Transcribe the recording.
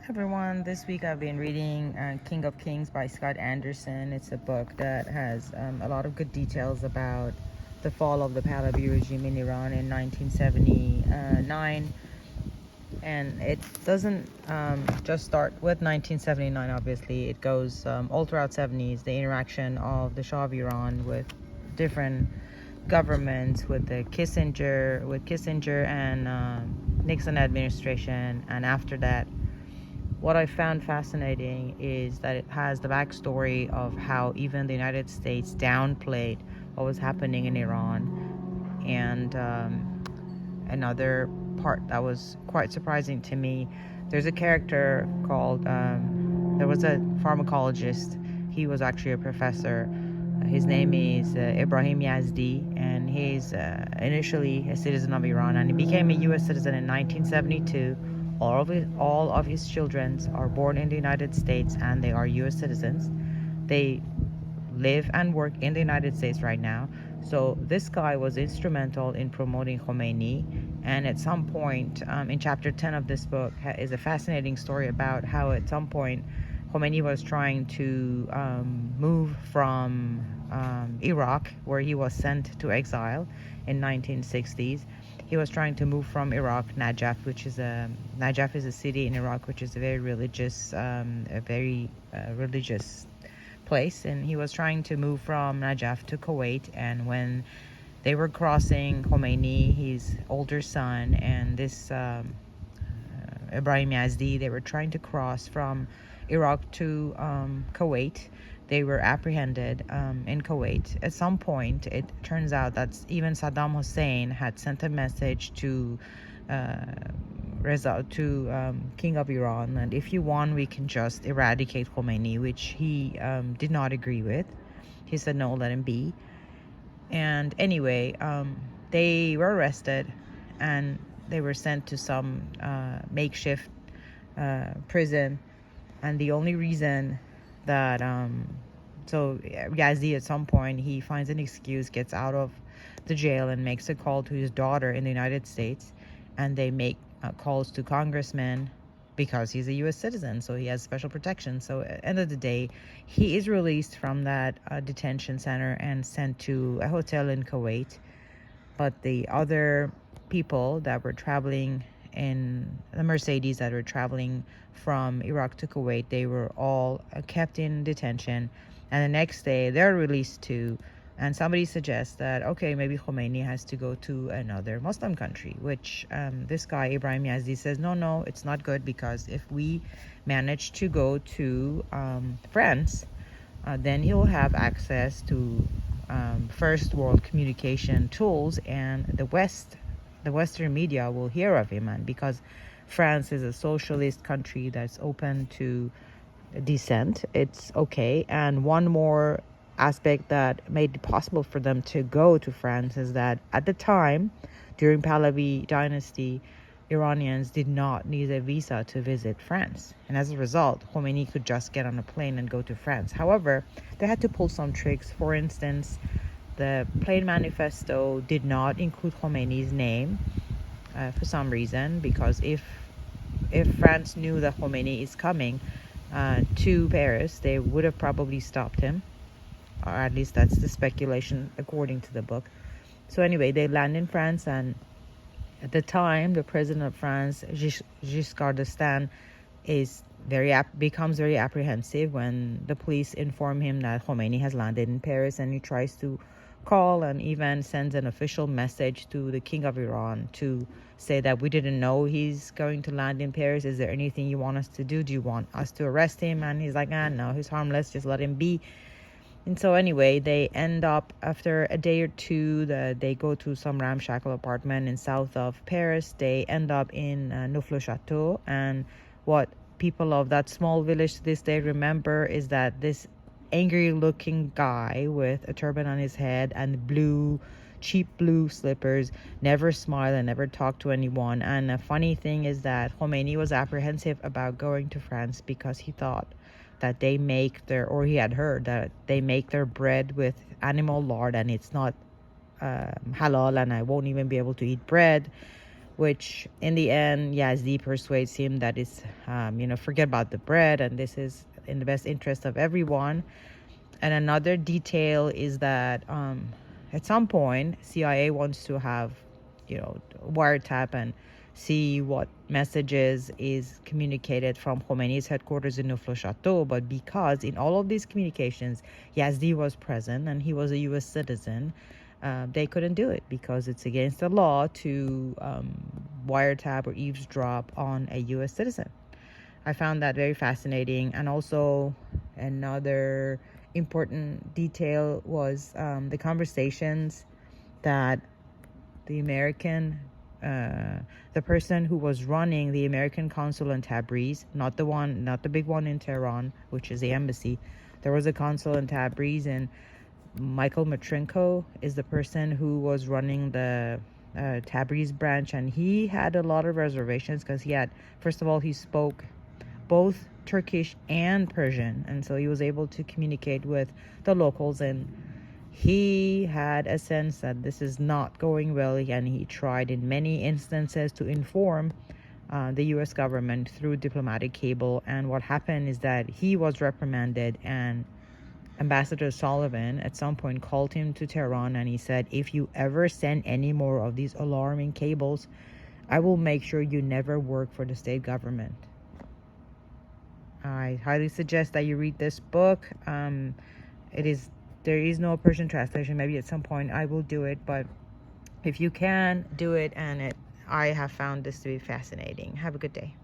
Everyone, this week I've been reading King of Kings by Scott Anderson. It's a book that has a lot of good details about the fall of the Pahlavi regime in Iran in 1979. And it doesn't just start with 1979, obviously. It goes all throughout 70s, the interaction of the Shah of Iran with different governments, with Kissinger and Nixon administration, and after that. What I found fascinating is that it has the backstory of how even the United States downplayed what was happening in Iran. And another part that was quite surprising to me, there's a character called, there was a pharmacologist. He was actually a professor. His name is Ibrahim Yazdi, and he's initially a citizen of Iran, and he became a U.S. citizen in 1972. All of his children are born in the United States, and they are U.S. citizens. They live and work in the United States right now. So this guy was instrumental in promoting Khomeini. And at some point, in chapter 10 of this book, is a fascinating story about how at some point Khomeini was trying to move from Iraq, where he was sent to exile in 1960s. He was trying to move from Iraq, Najaf is a city in Iraq which is a very religious place, and he was trying to move from Najaf to Kuwait. And when they were crossing, Khomeini, his older son, and this Ibrahim Yazdi, they were trying to cross from Iraq to Kuwait. They were apprehended in Kuwait. At some point, it turns out that even Saddam Hussein had sent a message to King of Iran, and if you want, we can just eradicate Khomeini, which he did not agree with. He said, no, let him be. And anyway, they were arrested, and they were sent to some makeshift prison. And the only reason that so Yazdi, at some point, he finds an excuse, gets out of the jail, and makes a call to his daughter in the United States. And they make calls to congressmen because he's a U.S. citizen, so he has special protection. So at the end of the day, he is released from that detention center and sent to a hotel in Kuwait. But the other people that were traveling in the Mercedes that were traveling from Iraq to Kuwait, they were all kept in detention. And the next day, they're released too. And somebody suggests that, okay, maybe Khomeini has to go to another Muslim country, which this guy, Ibrahim Yazdi, says, no, it's not good, because if we manage to go to France, then he'll have access to first world communication tools, and the Western media will hear of him. And because France is a socialist country that's open to dissent, it's okay. And one more aspect that made it possible for them to go to France is that at the time, during Pahlavi dynasty, Iranians did not need a visa to visit France. And as a result, Khomeini could just get on a plane and go to France. However, they had to pull some tricks. For instance, the plane manifesto did not include Khomeini's name for some reason, because if France knew that Khomeini is coming to Paris, they would have probably stopped him. Or at least that's the speculation according to the book. So anyway, they land in France, and at the time, the president of France, Giscard d'Estaing, becomes very apprehensive when the police inform him that Khomeini has landed in Paris, and he tries to call and even sends an official message to the King of Iran to say that we didn't know he's going to land in Paris. Is there anything you want us to do? Do you want us to arrest him? And he's like, no, he's harmless, just let him be. And so anyway, they end up, after a day or two, they go to some ramshackle apartment in south of Paris. They end up in Neaufle-Château. And what people of that small village to this day remember is that this angry-looking guy with a turban on his head and cheap blue slippers never smiled and never talked to anyone. And a funny thing is that Khomeini was apprehensive about going to France because he thought that they make he had heard that they make their bread with animal lard, and it's not halal, and I won't even be able to eat bread. which in the end, Yazdi persuades him that it's, forget about the bread and this is in the best interest of everyone. And another detail is that at some point, CIA wants to have, wiretap and see what messages is communicated from Khomeini's headquarters in Nuflo Chateau. But because in all of these communications, Yazdi was present and he was a U.S. citizen, they couldn't do it because it's against the law to wiretap or eavesdrop on a U.S. citizen. I found that very fascinating. And also another important detail was the conversations that the person who was running the American consul in Tabriz, not the big one in Tehran, which is the embassy. There was a consul in Tabriz, and Michael Matrinko is the person who was running the Tabriz branch, and he had a lot of reservations because first of all, he spoke both Turkish and Persian, and so he was able to communicate with the locals, and he had a sense that this is not going well, and he tried in many instances to inform the U.S. government through diplomatic cable. And what happened is that he was reprimanded, and Ambassador Sullivan at some point called him to Tehran, and he said, if you ever send any more of these alarming cables, I will make sure you never work for the state government. I highly suggest that you read this book. There is no Persian translation. Maybe at some point I will do it, but if you can do it, I have found this to be fascinating. Have a good day.